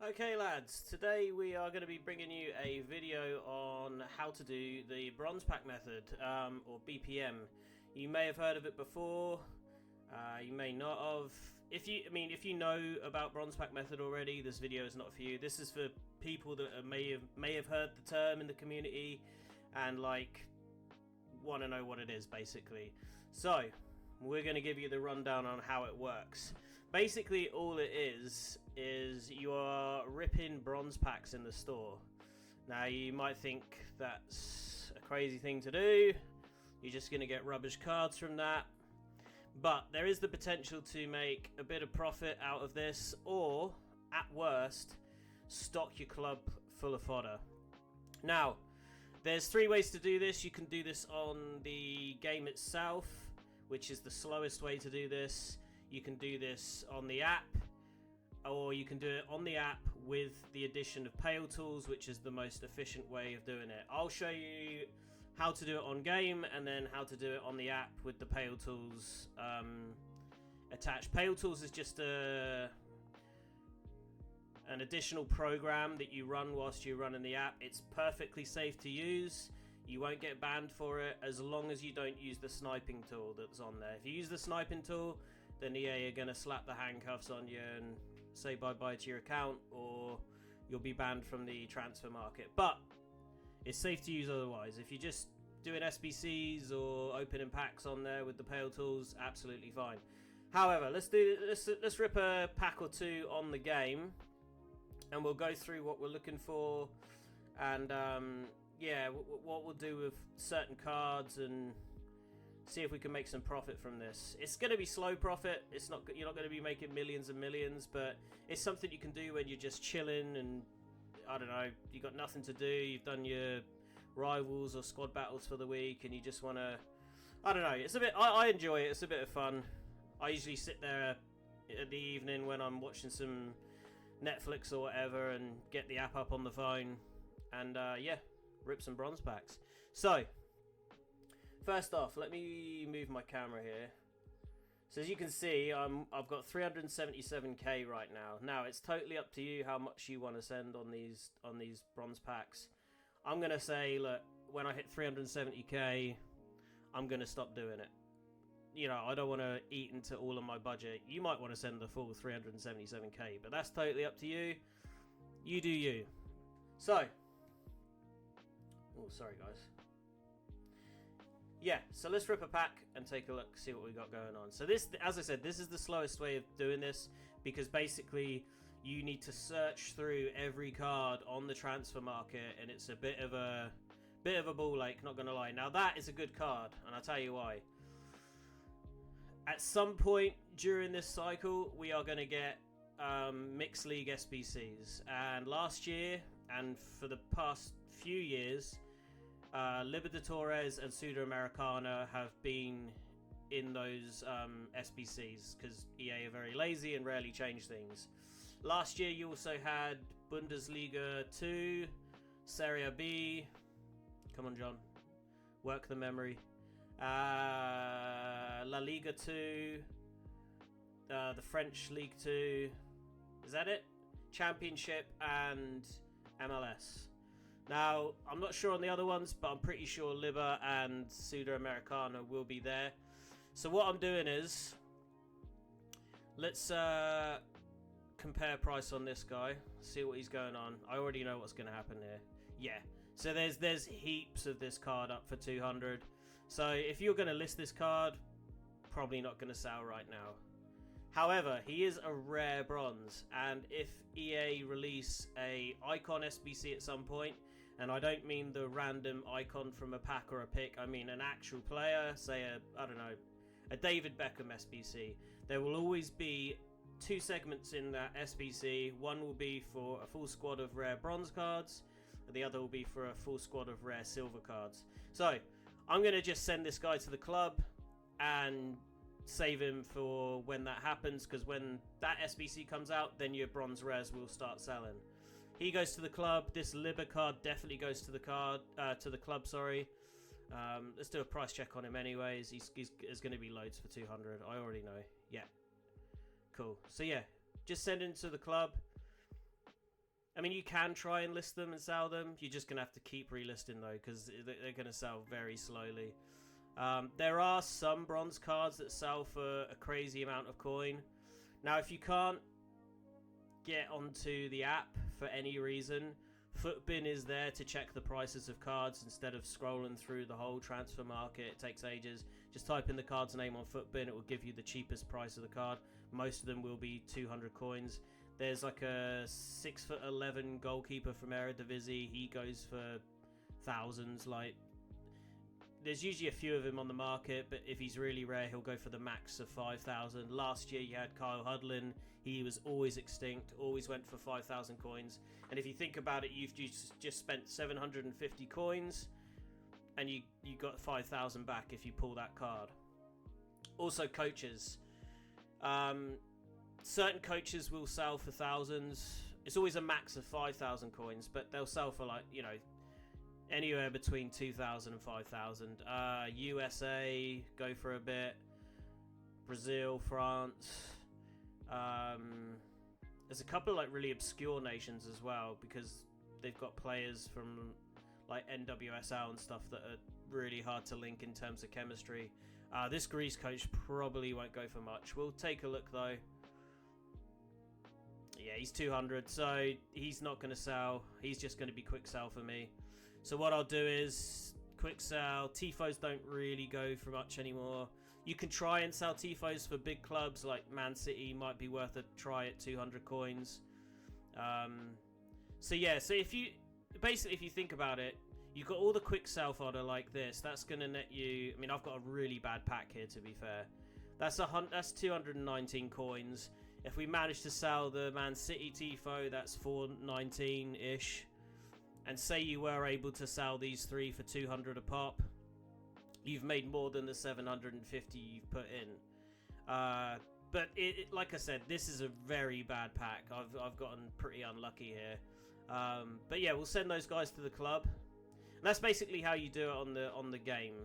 Okay lads, today we are going to be bringing you a video on how to do the bronze pack method, or BPM. You may have heard of it before, you may not have. If you know about bronze pack method already, this video is not for you. This is for people that may have heard the term in the community and want to know what it is basically. So we're going to give you the rundown on how it works. Basically, all it is you are ripping bronze packs in the store. Now, you might think that's a crazy thing to do. You're just going to get rubbish cards from that. But there is the potential to make a bit of profit out of this, or, at worst, stock your club full of fodder. Now, there's three ways to do this. You can do this on the game itself, which is the slowest way to do this. You can do this on the app, or you can do it on the app with the addition of Pale Tools, which is the most efficient way of doing it. I'll show you how to do it on game and then how to do it on the app with the Pale Tools attached. Pale Tools is just an additional program that you run whilst you're running the app. It's perfectly safe to use. You won't get banned for it as long as you don't use the sniping tool that's on there. If you use the sniping tool, then EA are going to slap the handcuffs on you and say bye-bye to your account, or you'll be banned from the transfer market. But it's safe to use otherwise. If you're just doing SBCs or opening packs on there with the Pale Tools, absolutely fine. However, let's rip a pack or two on the game, and we'll go through what we're looking for, and what we'll do with certain cards, and see if we can make some profit from this. It's going to be slow profit. You're not going to be making millions and millions, but it's something you can do when you're just chilling and, I don't know, you got nothing to do, you've done your rivals or squad battles for the week, and you just want to, I don't know, it's a bit, I enjoy it, it's a bit of fun. I usually sit there at the evening when I'm watching some Netflix or whatever and get the app up on the phone and rip some bronze packs. So first off, let me move my camera here. So as you can see, I've got 377k right now. Now it's totally up to you how much you want to send on these bronze packs. I'm gonna say, look, when I hit 370k, I'm gonna stop doing it. You know, I don't want to eat into all of my budget. You might want to send the full 377k, but that's totally up to you. You do you. So, oh, sorry guys. Yeah, so let's rip a pack and take a look, see what we got going on. So this, as I said, this is the slowest way of doing this, because basically you need to search through every card on the transfer market, and it's a bit of a ball ache, not gonna lie. Now that is a good card, and I'll tell you why. At some point during this cycle, we are gonna get mixed league SBCs, and last year and for the past few years, Libertadores and Sudamericana have been in those SBCs because EA are very lazy and rarely change things. Last year you also had Bundesliga 2, Serie B, come on John, work the memory, La Liga 2, the French League 2, is that it? Championship and MLS. Now, I'm not sure on the other ones, but I'm pretty sure Liba and Sudamericana will be there. So what I'm doing is, let's compare price on this guy, see what he's going on. I already know what's going to happen here. Yeah, so there's heaps of this card up for 200. So if you're going to list this card, probably not going to sell right now. However, he is a rare bronze, and if EA release a icon SBC at some point, and I don't mean the random icon from a pack or a pick, I mean an actual player, say a David Beckham SBC, there will always be two segments in that SBC. One will be for a full squad of rare bronze cards, and the other will be for a full squad of rare silver cards. So I'm going to just send this guy to the club and save him for when that happens, because when that SBC comes out, then your bronze rares will start selling. He goes to the club. This Liber card definitely goes to the club. Sorry. Let's do a price check on him anyways. There's going to be loads for 200. I already know. Yeah. Cool. So yeah, just send him to the club. I mean, you can try and list them and sell them. You're just going to have to keep relisting, though, because they're going to sell very slowly. There are some bronze cards that sell for a crazy amount of coin. Now, if you can't get onto the app for any reason, Footbin is there to check the prices of cards instead of scrolling through the whole transfer market. It takes ages. Just type in the card's name on Footbin. It will give you the cheapest price of the card. Most of them will be 200 coins. There's like a 6'11" goalkeeper from Eredivisie. He goes for thousands. Like, there's usually a few of him on the market, but if he's really rare, he'll go for the max of 5,000. Last year, you had Kyle Hudlin. He was always extinct, always went for 5,000 coins. And if you think about it, you've just spent 750 coins, and you got 5,000 back if you pull that card. Also, coaches. Certain coaches will sell for thousands. It's always a max of 5,000 coins, but they'll sell for, like, you know, anywhere between 2,000 and 5,000. USA, go for a bit. Brazil, France. There's a couple of, like, really obscure nations as well, because they've got players from, like, NWSL and stuff that are really hard to link in terms of chemistry. This Greece coach probably won't go for much. We'll take a look, though. Yeah, he's 200, so he's not going to sell. He's just going to be quick sell for me. So what I'll do is quick sell. Tifos don't really go for much anymore. You can try and sell Tifos for big clubs like Man City. Might be worth a try at 200 coins. So yeah, so if you think about it, you've got all the quick sell fodder like this. That's going to net you. I mean, I've got a really bad pack here, to be fair. That's 219 coins. If we manage to sell the Man City Tifo, that's 419-ish. And say you were able to sell these three for 200 a pop, you've made more than the 750 you've put in. But like I said, this is a very bad pack. I've gotten pretty unlucky here. But yeah, we'll send those guys to the club. And that's basically how you do it on the game.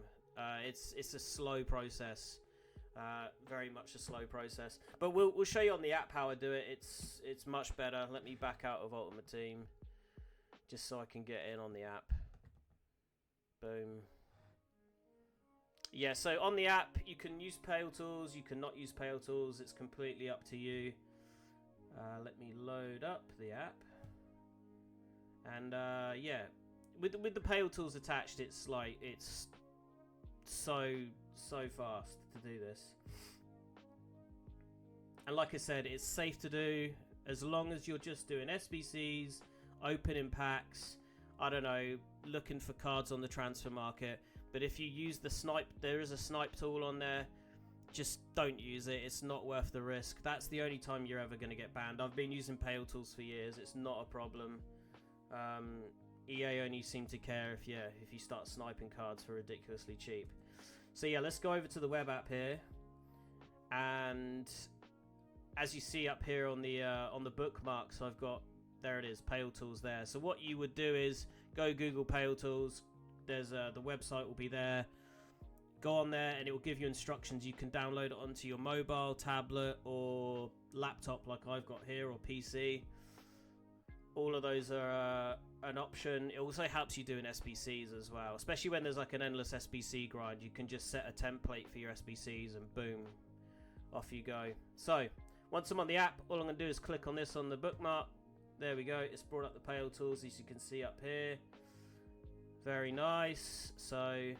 It's a slow process. Very much a slow process, but we'll show you on the app how I do it. It's much better. Let me back out of Ultimate Team just so I can get in on the app. Boom. Yeah, so on the app you can use Pale Tools, you cannot use Pale Tools. It's completely up to you. Let me load up the app, and yeah, with the Pale Tools attached, it's so fast to do this. And like I said, it's safe to do as long as you're just doing SBCs, opening packs, I don't know, looking for cards on the transfer market. But if you use the snipe, there is a snipe tool on there, just don't use it. It's not worth the risk. That's the only time you're ever going to get banned. I've been using Pale Tools for years. It's not a problem. EA only seem to care if you start sniping cards for ridiculously cheap. So yeah, let's go over to the web app here, and as you see up here on the bookmarks, I've got, there it is, Pale Tools there. So what you would do is go Google Pale Tools. There's the website will be there. Go on there and it will give you instructions. You can download it onto your mobile, tablet, or laptop like I've got here, or PC. All of those are an option. It also helps you doing SBCs as well, especially when there's like an endless SBC grind. You can just set a template for your SBCs and boom, off you go. So once I'm on the app, all I'm going to do is click on this on the bookmark. There we go. It's brought up the Pale Tools, as you can see up here. Very nice. So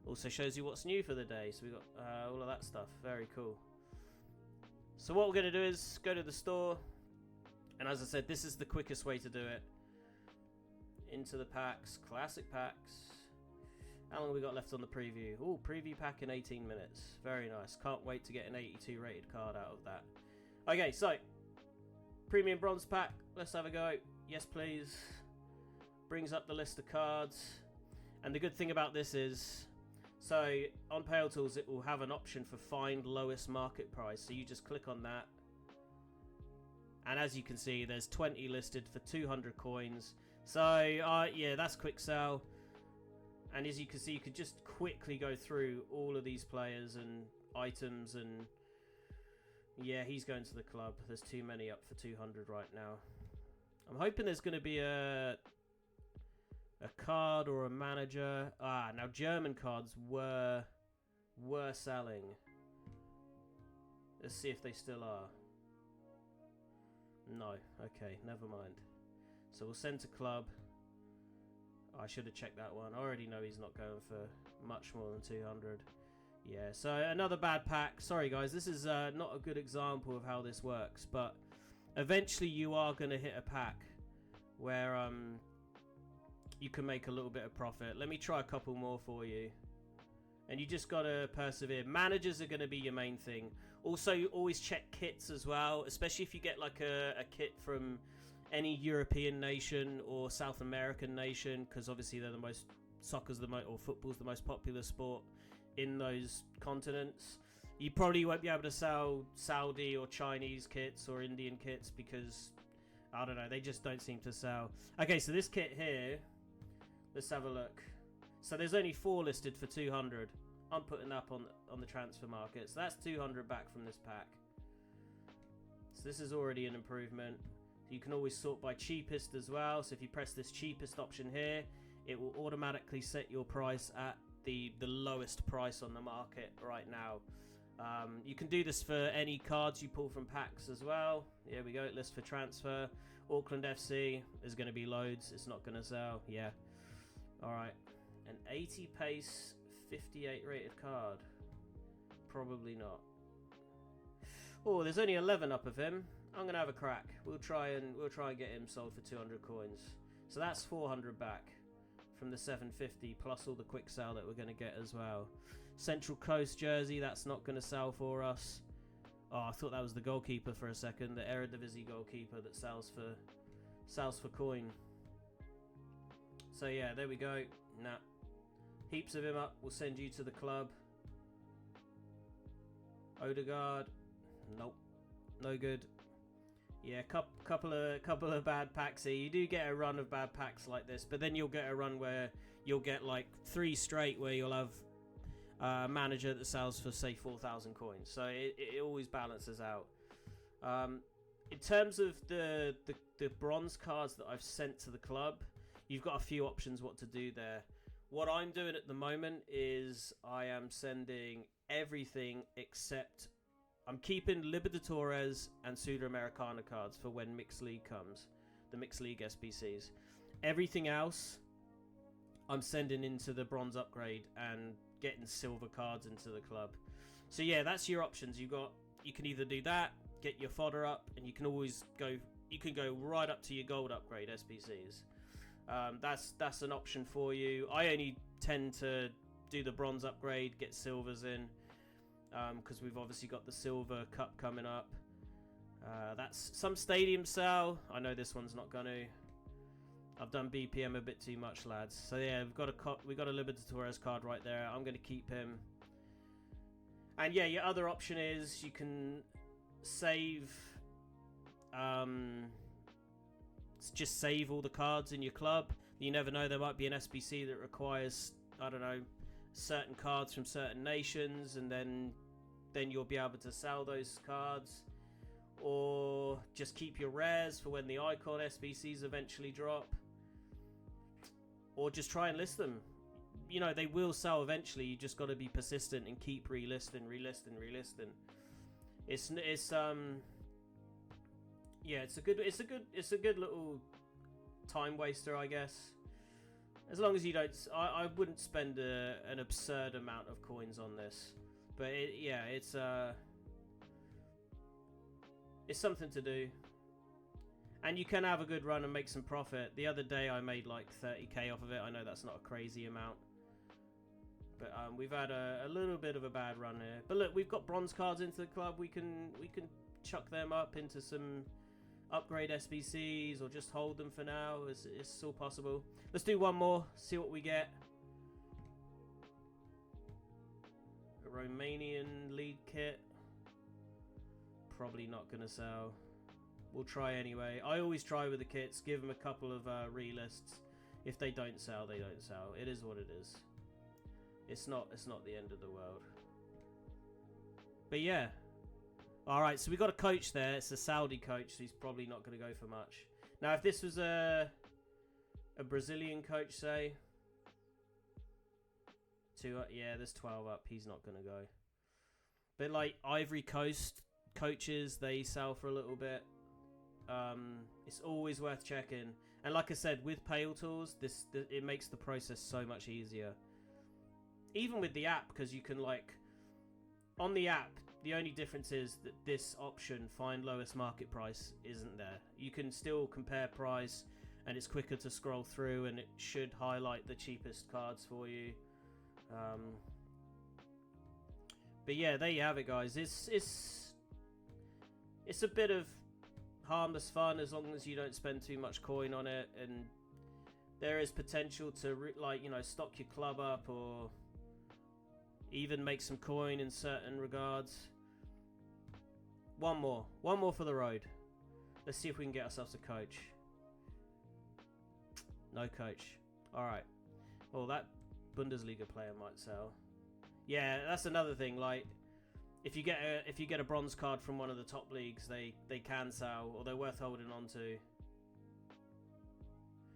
also shows you what's new for the day. So we've got all of that stuff. Very cool. So what we're going to do is go to the store. And as I said, this is the quickest way to do it. Into the packs, classic packs. How long have we got left on the preview? Oh, preview pack in 18 minutes. Very nice. Can't wait to get an 82 rated card out of that. Okay, so premium bronze pack. Let's have a go. Yes, please. Brings up the list of cards. And the good thing about this is, so on Pale Tools, it will have an option for find lowest market price. So you just click on that. And as you can see, there's 20 listed for 200 coins. So, yeah, that's quick sell. And as you can see, you could just quickly go through all of these players and items. And yeah, he's going to the club. There's too many up for 200 right now. I'm hoping there's going to be a card or a manager. Now German cards were selling. Let's see if they still are. No. Okay, never mind. So we'll send to club. I should have checked that one. I already know he's not going for much more than 200. Yeah, so another bad pack. Sorry, guys. This is not a good example of how this works. But eventually you are going to hit a pack where you can make a little bit of profit. Let me try a couple more for you. And you just got to persevere. Managers are going to be your main thing. Also, you always check kits as well, especially if you get like a kit from any European nation or South American nation, because obviously they're the most, soccer's the most, or football's the most popular sport in those continents. You probably won't be able to sell Saudi or Chinese kits or Indian kits because, I don't know, they just don't seem to sell. Okay, so this kit here, let's have a look. So there's only 4 listed for 200. I'm putting that up on the transfer market. So that's 200 back from this pack. So this is already an improvement. You can always sort by cheapest as well. So if you press this cheapest option here, it will automatically set your price at the lowest price on the market right now. You can do this for any cards you pull from packs as well. Here we go, list for transfer. Auckland FC is going to be loads. It's not going to sell. Yeah. All right. An 80 pace, 58 rated card. Probably not. Oh, there's only 11 up of him. I'm gonna have a crack. We'll try and get him sold for 200 coins. So that's 400 back from the 750 plus all the quick sell that we're gonna get as well. Central Coast jersey, that's not gonna sell for us. Oh, I thought that was the goalkeeper for a second, the Eredivisie goalkeeper that sells for coin. So yeah, there we go. Nah. Heaps of him up. We'll send you to the club. Odegaard. Nope. No good. Yeah, couple of bad packs here. You do get a run of bad packs like this, but then you'll get a run where you'll get like 3 straight where you'll have a manager that sells for say 4,000 coins. So it always balances out. In terms of the bronze cards that I've sent to the club, you've got a few options what to do there. What I'm doing at the moment is I am sending everything except I'm keeping Libertadores and Sudamericana cards for when Mixed League comes. The Mixed League SBCs. Everything else I'm sending into the bronze upgrade and getting silver cards into the club. So yeah, that's your options. You can either do that, get your fodder up, and you can always go right up to your gold upgrade SBCs. That's an option for you. I only tend to do the bronze upgrade, get silvers in, because we've obviously got the silver cup coming up. That's some stadium sell. I know this one's not gonna. I've done BPM a bit too much, lads. So yeah, we got a Libertadores card right there. I'm gonna keep him. And yeah, your other option is you can save. Just save all the cards in your club. You never know, there might be an SBC that requires, I don't know, certain cards from certain nations, and then you'll be able to sell those cards. Or just keep your rares for when the icon SBCs eventually drop. Or just try and list them. You know, they will sell eventually. You just got to be persistent and keep relisting. Yeah, it's a good little time waster, I guess. As long as you don't, I wouldn't spend an absurd amount of coins on this, but it's something to do, and you can have a good run and make some profit. The other day I made like 30k off of it. I know that's not a crazy amount, but we've had a little bit of a bad run here. But look, we've got bronze cards into the club. We can chuck them up into some upgrade SBCs or just hold them for now. It's still possible. Let's do one more, see what we get. A Romanian lead kit. Probably not going to sell. We'll try anyway. I always try with the kits, give them a couple of relists. If they don't sell, they don't sell. It is what it is. It's not the end of the world. But yeah. Alright, so we got a coach there. It's a Saudi coach, so he's probably not going to go for much. Now, if this was a Brazilian coach, say, yeah, there's 12 up. He's not gonna go. But like Ivory Coast coaches, they sell for a little bit. It's always worth checking. And like I said, with Pale Tools, it makes the process so much easier. Even with the app, because you can like on the app, the only difference is that this option, find lowest market price, isn't there. You can still compare price, and it's quicker to scroll through, and it should highlight the cheapest cards for you. But yeah, there you have it, guys. It's a bit of harmless fun as long as you don't spend too much coin on it, and there is potential to stock your club up or even make some coin in certain regards. One more for the road. Let's see if we can get ourselves a coach. No coach. All right. Well, that Bundesliga player might sell. Yeah, that's another thing. Like, if you get a bronze card from one of the top leagues, they can sell, or they're worth holding on to.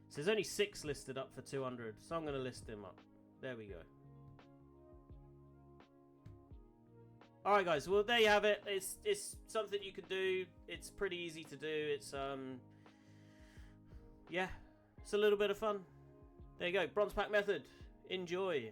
So there's only 6 listed up for 200, so I'm going to list him up. There we go. All right, guys. Well, there you have it. It's something you can do. It's pretty easy to do. It's yeah, it's a little bit of fun. There you go. Bronze pack method. Enjoy.